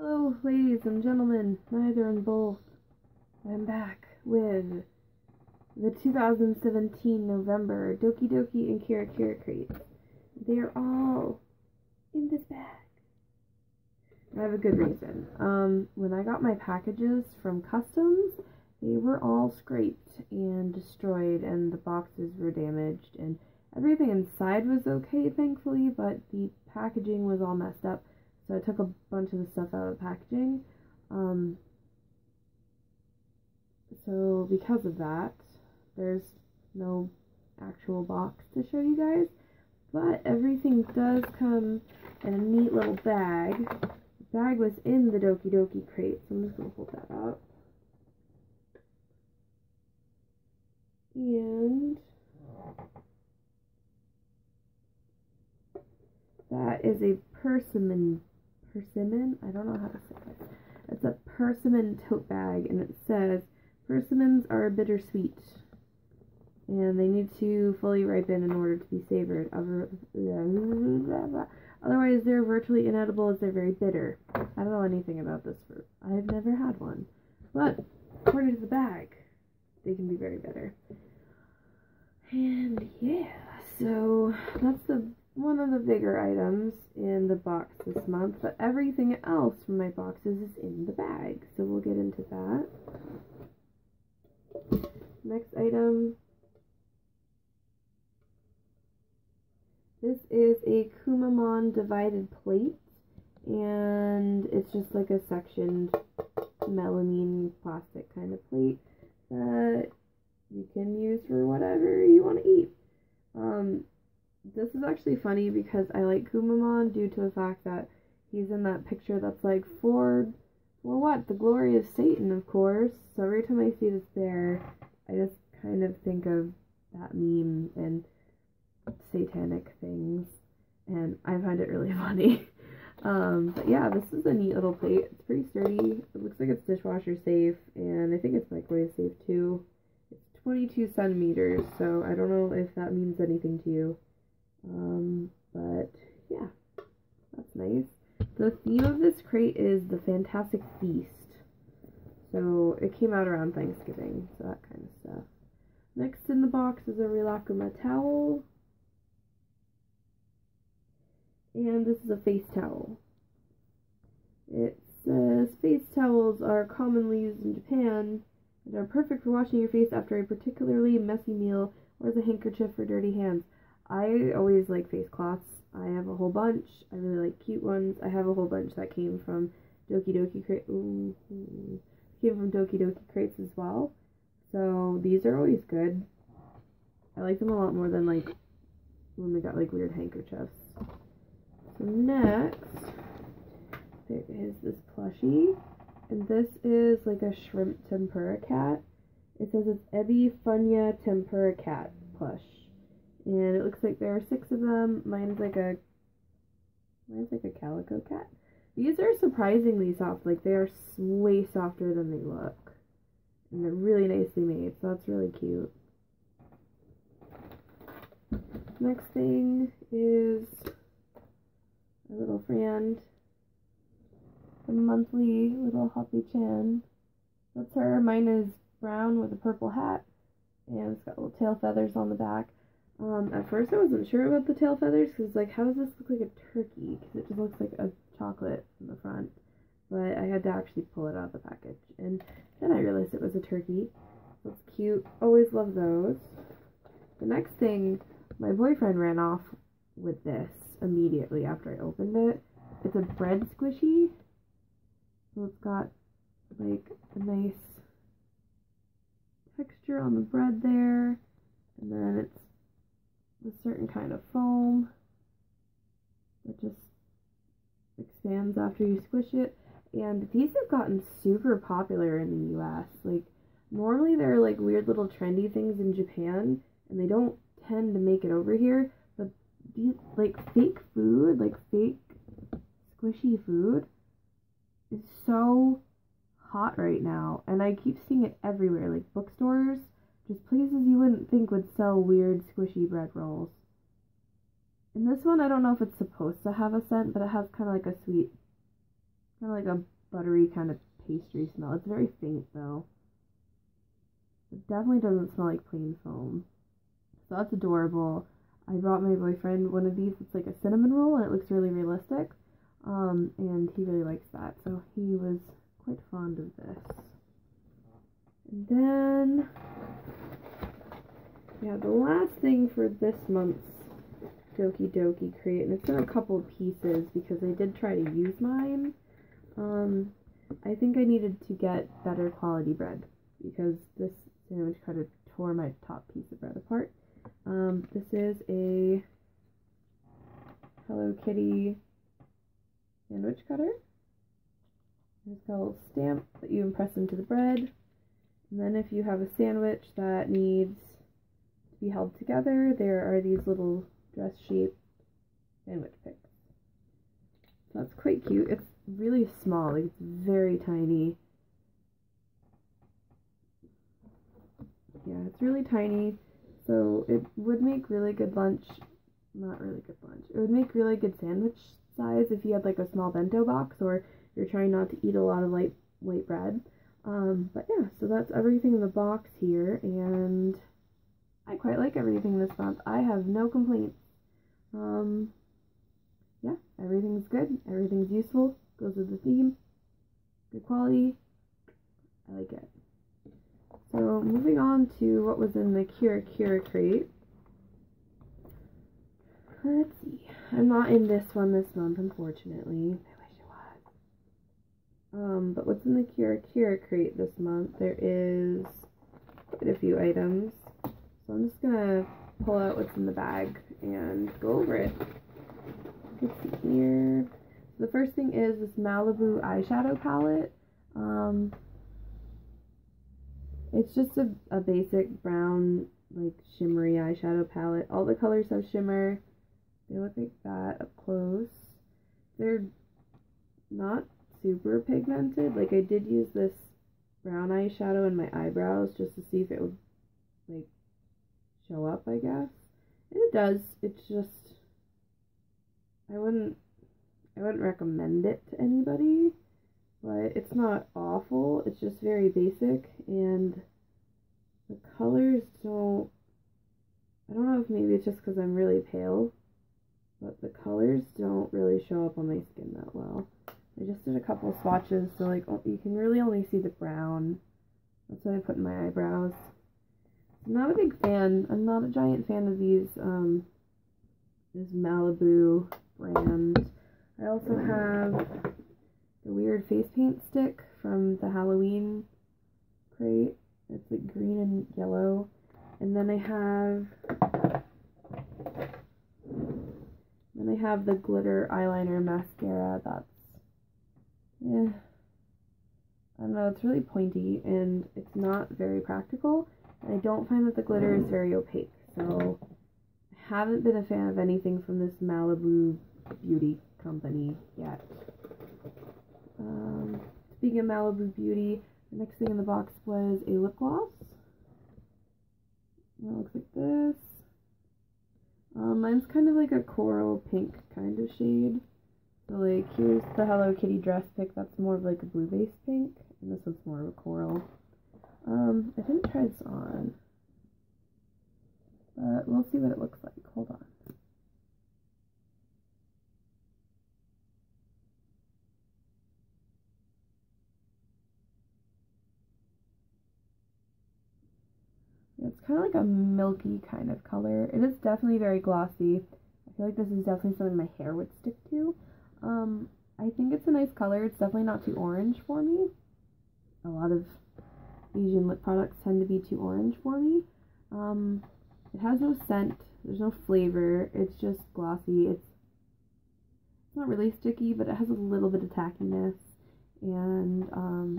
Hello, ladies and gentlemen, neither and both. I'm back with the 2017 November Doki Doki and Kira Kira crates. They're all in this bag. I have a good reason. When I got my packages from Customs, they were all scraped and destroyed, and the boxes were damaged, and everything inside was okay, thankfully, but the packaging was all messed up. So I took a bunch of the stuff out of the packaging. So because of that, there's no actual box to show you guys, but everything does come in a neat little bag. The bag was in the Doki Doki crate, so I'm just going to hold that out. And that is a persimmon, I don't know how to say it. It's a persimmon tote bag, and it says, persimmons are bittersweet, and they need to fully ripen in order to be savored. Otherwise, they're virtually inedible as they're very bitter. I don't know anything about this fruit. I've never had one. But, according to the bag, they can be very bitter. And yeah, so that's one of the bigger items in the box this month, but everything else from my boxes is in the bag, so we'll get into that. Next item. This is a Kumamon divided plate, and it's just like a sectioned melamine plastic kind of plate that you can use for whatever you want to eat. This is actually funny because I like Kumamon due to the fact that he's in that picture that's like, for what? The glory of Satan, of course. So every time I see this bear, I just kind of think of that meme and satanic things, and I find it really funny. But yeah, this is a neat little plate. It's pretty sturdy. It looks like it's dishwasher safe, and I think it's microwave safe too. It's 22 centimeters, so I don't know if that means anything to you. But yeah, that's nice. The theme of this crate is the Fantastic Feast. So it came out around Thanksgiving, so that kind of stuff. Next in the box is a Rilakkuma towel. And this is a face towel. It says, face towels are commonly used in Japan and are perfect for washing your face after a particularly messy meal or as a handkerchief for dirty hands. I always like face cloths. I have a whole bunch. I really like cute ones. I have a whole bunch that came from Doki Doki crates as well. So these are always good. I like them a lot more than like when we got like weird handkerchiefs. So next, there is this plushie, and this is like a shrimp tempura cat. It says it's Ebi Funya Tempura Cat plush. And it looks like there are 6 of them. Mine's like a calico cat. These are surprisingly soft. Like, they are way softer than they look. And they're really nicely made, so that's really cute. Next thing is our little friend, the monthly little Hoppy-chan. That's her. Mine is brown with a purple hat, and it's got little tail feathers on the back. At first I wasn't sure about the tail feathers, because, like, how does this look like a turkey? Because it just looks like a chocolate in the front. But I had to actually pull it out of the package. And then I realized it was a turkey. That's cute. Always love those. The next thing, my boyfriend ran off with this immediately after I opened it. It's a bread squishy. So it's got, like, a nice texture on the bread there. And then it's a certain kind of foam that just expands after you squish it. And these have gotten super popular in the US. Like, normally they're like weird little trendy things in Japan, and they don't tend to make it over here. But these, like, fake food, like fake squishy food, is so hot right now. And I keep seeing it everywhere, like bookstores. Just places you wouldn't think would sell weird squishy bread rolls. And this one, I don't know if it's supposed to have a scent, but it has kind of like a sweet kind of like a buttery kind of pastry smell. It's very faint though. It definitely doesn't smell like plain foam. So that's adorable. I brought my boyfriend one of these. It's like a cinnamon roll and it looks really realistic. And he really likes that. So he was quite fond of this. And then, yeah, the last thing for this month's Doki crate, and it's in a couple of pieces because I did try to use mine. I think I needed to get better quality bread because this sandwich cutter tore my top piece of bread apart. This is a Hello Kitty sandwich cutter. It's got a little stamp that you impress into the bread. And then if you have a sandwich that needs to be held together, there are these little dress-shaped sandwich picks. So that's quite cute. It's really small, like it's very tiny. Yeah, it's really tiny. So it would make really good lunch. Not really good lunch. It would make really good sandwich size if you had like a small bento box or you're trying not to eat a lot of light white bread. But yeah, so that's everything in the box here, and I quite like everything this month. I have no complaints. Yeah, everything's good. Everything's useful. Goes with the theme. Good quality. I like it. So moving on to what was in the Kira crate. Let's see. I'm not in this one this month, unfortunately. I wish I was. But what's in the Kira crate this month? There is quite a few items. So I'm just gonna pull out what's in the bag and go over it. Let's see here. So the first thing is this Malibu eyeshadow palette. It's just a basic brown, like, shimmery eyeshadow palette. All the colors have shimmer. They look like that up close. They're not super pigmented. Like, I did use this brown eyeshadow in my eyebrows just to see if it would, like, show up, I guess. And it does. It's just, I wouldn't recommend it to anybody. But it's not awful, it's just very basic, and the colors don't, I don't know if maybe it's just because I'm really pale, but the colors don't really show up on my skin that well. I just did a couple swatches, so like, you can really only see the brown. That's what I put in my eyebrows. I'm not a big fan, I'm not a giant fan of these, this Malibu brand. I also have the weird face paint stick from the Halloween crate. It's like green and yellow. And then I have the glitter eyeliner mascara. That's, I don't know, it's really pointy and it's not very practical. And I don't find that the glitter is very opaque. So I haven't been a fan of anything from this Malibu beauty company yet. Speaking of Malibu Beauty, the next thing in the box was a lip gloss. It looks like this. Mine's kind of like a coral pink kind of shade. So like, here's the Hello Kitty dress pick. That's more of like a blue-based pink, and this one's more of a coral. I didn't try this on, but we'll see what it looks like. Hold on. It's kind of like a milky kind of color. It is definitely very glossy. I feel like this is definitely something my hair would stick to. I think it's a nice color. It's definitely not too orange for me. A lot of Asian lip products tend to be too orange for me. It has no scent. There's no flavor. It's just glossy. It's not really sticky, but it has a little bit of tackiness. And,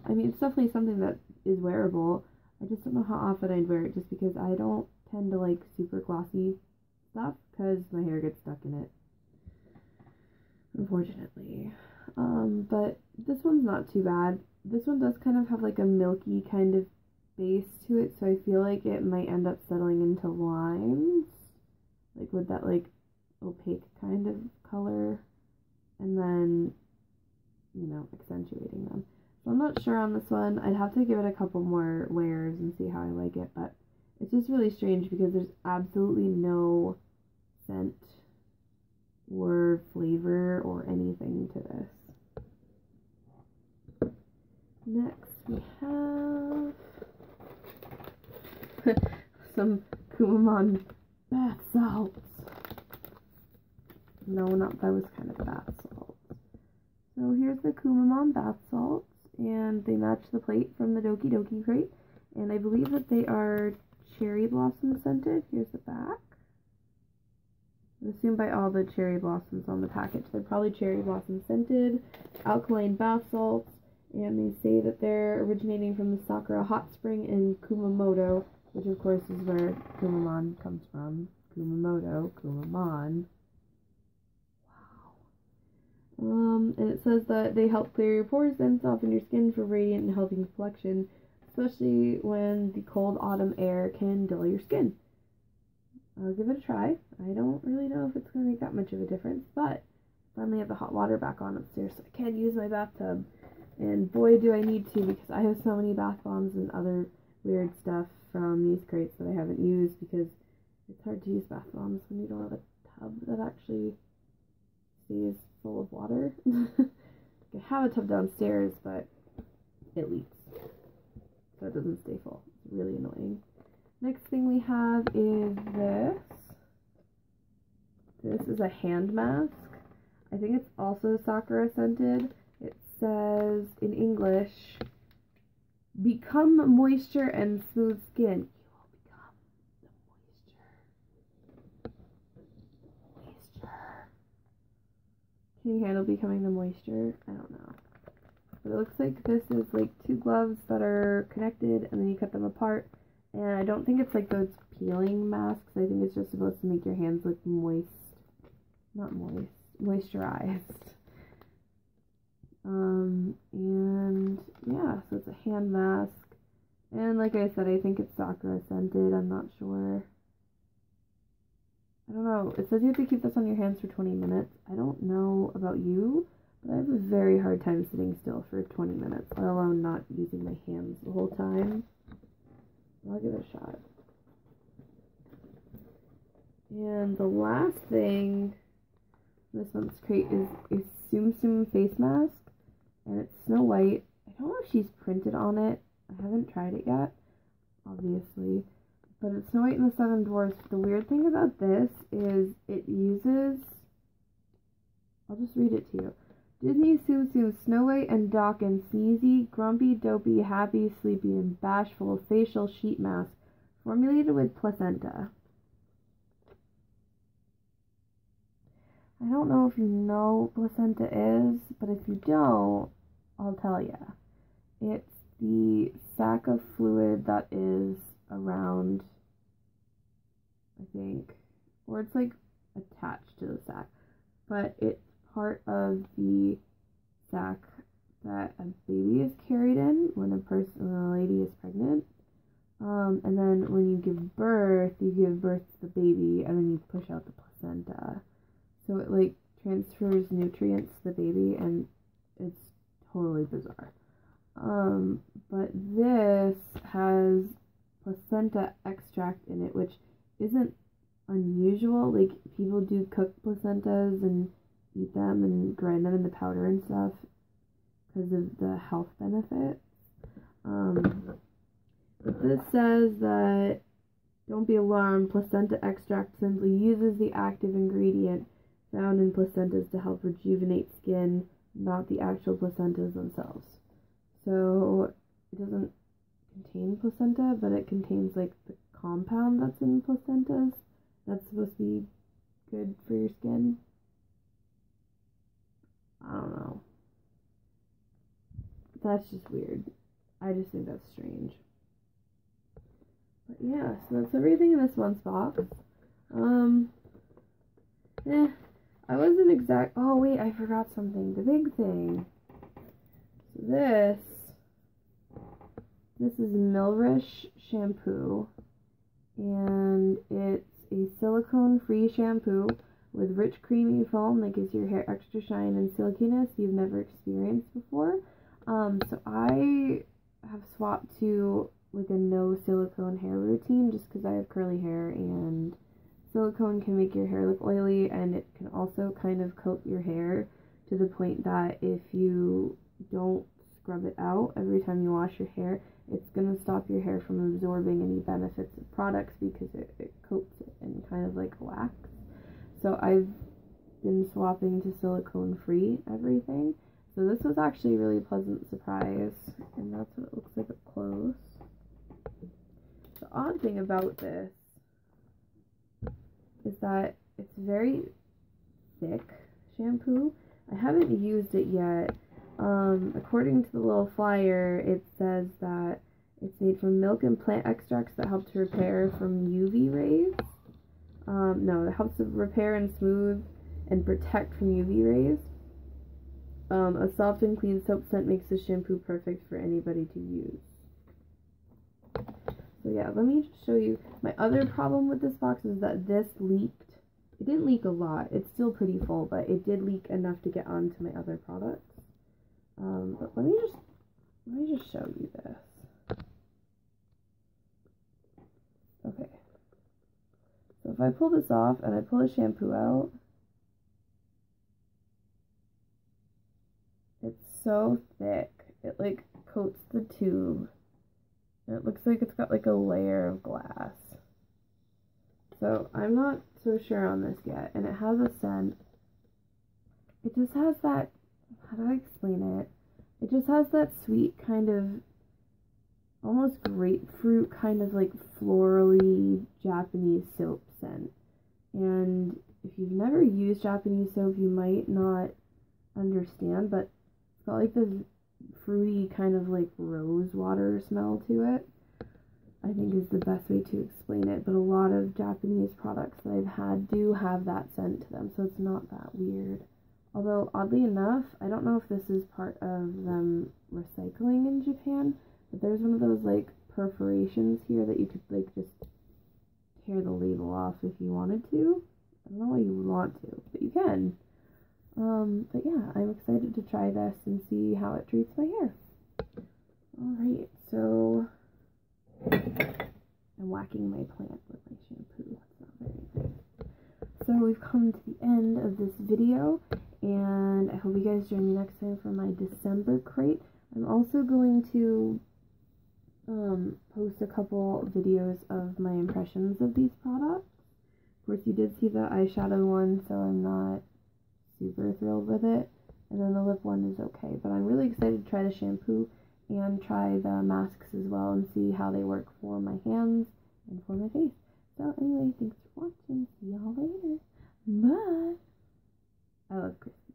I mean, it's definitely something that is wearable. I just don't know how often I'd wear it just because I don't tend to like super glossy stuff because my hair gets stuck in it, unfortunately. But this one's not too bad. This one does kind of have like a milky kind of base to it, so I feel like it might end up settling into limes, like with that like opaque kind of color. And then you know, accentuating them. So I'm not sure on this one. I'd have to give it a couple more wears and see how I like it, but it's just really strange because there's absolutely no scent or flavor or anything to this. Next we have some Kumamon bath salts. No, not those kind of bath salts. So here's the Kumamon bath salts, and they match the plate from the Doki crate, and I believe that they are cherry blossom scented. Here's the back. I assume by all the cherry blossoms on the package, they're probably cherry blossom scented, alkaline bath salts, and they say that they're originating from the Sakura hot spring in Kumamoto, which of course is where Kumamon comes from. Kumamoto, Kumamon. Wow. And it says that they help clear your pores and soften your skin for radiant and healthy complexion, especially when the cold autumn air can dull your skin. I'll give it a try. I don't really know if it's going to make that much of a difference, but finally have the hot water back on upstairs, so I can use my bathtub. And boy, do I need to, because I have so many bath bombs and other weird stuff from these crates that I haven't used, because it's hard to use bath bombs when you don't have a tub that actually stays full of water. I have a tub downstairs, but it leaks, so it doesn't stay full. It's really annoying. Next thing we have is this. This is a hand mask. I think it's also Sakura scented. It says in English, "Become moisture and smooth skin." You will become the moisture. Can you handle becoming the moisture? I don't know. But it looks like this is like two gloves that are connected, and then you cut them apart. And I don't think it's like those peeling masks. I think it's just supposed to make your hands look moist. Not moist. Moisturized. And yeah, so it's a hand mask. And like I said, I think it's Sakura scented. I'm not sure. I don't know. It says you have to keep this on your hands for 20 minutes. I don't know about you, but I have a very hard time sitting still for 20 minutes, let alone not using my hands the whole time. I'll give it a shot. And the last thing in this month's crate is a Tsum Tsum face mask, and it's Snow White. I don't know if she's printed on it. I haven't tried it yet, obviously, but it's Snow White and the Seven Dwarfs. The weird thing about this is it uses, I'll just read it to you. Disney Tsum Tsum Snow White and Doc and Sneezy, Grumpy, Dopey, Happy, Sleepy, and Bashful facial sheet mask formulated with placenta. I don't know if you know what placenta is, but if you don't, I'll tell ya. It's the sac of fluid that is around, I think, or it's like attached to the sac, but it's part of the sac that a baby is carried in when a lady is pregnant. And then when you give birth to the baby, and then you push out the placenta. So it like transfers nutrients to the baby, and it's totally bizarre. But this has placenta extract in it, which isn't unusual. Like, people do cook placentas and eat them and grind them into powder and stuff because of the health benefits. But this says that, don't be alarmed, placenta extract simply uses the active ingredient found in placentas to help rejuvenate skin, not the actual placentas themselves. So it doesn't contain placenta, but it contains like the compound that's in placentas that's supposed to be good for your skin. I don't know. That's just weird. I just think that's strange. But yeah, so that's everything in this month's box. I wasn't exact. Oh wait, I forgot something. The big thing. So this is Milrish shampoo, and it's a silicone-free shampoo with rich creamy foam that gives your hair extra shine and silkiness you've never experienced before. So I have swapped to like a no silicone hair routine just because I have curly hair, and silicone can make your hair look oily, and it can also kind of coat your hair to the point that if you don't scrub it out every time you wash your hair, it's going to stop your hair from absorbing any benefits of products because it coats it in kind of like wax. So I've been swapping to silicone free everything. So this was actually a really pleasant surprise, and that's what it looks like up close. The odd thing about this is that it's very thick shampoo. I haven't used it yet. According to the little flyer, it says that it's made from milk and plant extracts that help to repair from UV rays. No, it helps to repair and smooth and protect from UV rays. A soft and clean soap scent makes the shampoo perfect for anybody to use. So yeah, let me just show you. My other problem with this box is that this leaked. It didn't leak a lot. It's still pretty full, but it did leak enough to get onto my other products. But let me just show you this. Okay. So if I pull this off and I pull the shampoo out, it's so thick. It like coats the tube. And it looks like it's got like a layer of glass. So I'm not so sure on this yet. And it has a scent. It just has that, how do I explain it? It just has that sweet kind of, almost grapefruit kind of like florally Japanese soap scent. And if you've never used Japanese soap, you might not understand, but it's got like this fruity kind of like rose water smell to it, I think is the best way to explain it. But a lot of Japanese products that I've had do have that scent to them, so it's not that weird. Although, oddly enough, I don't know if this is part of them recycling in Japan, but there's one of those like perforations here that you could like just tear the label off if you wanted to. I don't know why you would want to, but you can. But yeah, I'm excited to try this and see how it treats my hair. Alright, so I'm whacking my plant with my shampoo. It's not very nice. So we've come to the end of this video, and I hope you guys join me next time for my December crate. I'm also going to post a couple videos of my impressions of these products. Of course, you did see the eyeshadow one, so I'm not super thrilled with it, and then the lip one is okay, but I'm really excited to try the shampoo and try the masks as well and see how they work for my hands and for my face. So anyway, thanks for watching. See y'all later. Bye. I love Christmas.